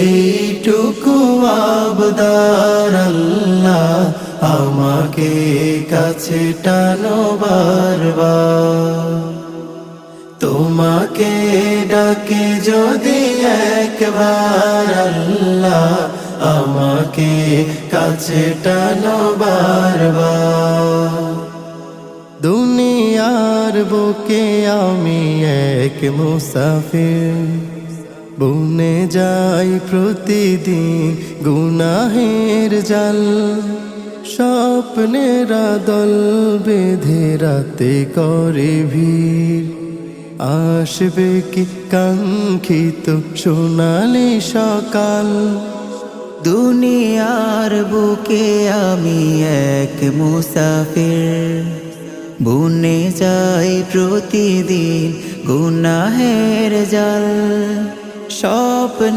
এইটুকু আবদার আল্লাহ, আমাকে কাছে টানো বারবার। তোমাকে ডাকে যদি একবার আল্লাহ, আমাকে কাছে টানো বারবার। দুনিয়ার বুকে আমি এক মুসাফির, বুনে যাই প্রতিদিন গুনাহের জাল। স্বপ্নের দল বেঁধে রাতে করে ভিড়, আসবে কি কাঙ্ক্ষিত সোনালি সকাল। দুনিয়ার বুকে আমি এক মুসাফির, বুনে যাই প্রতিদিন গুনাহের জাল। স্বপ্নে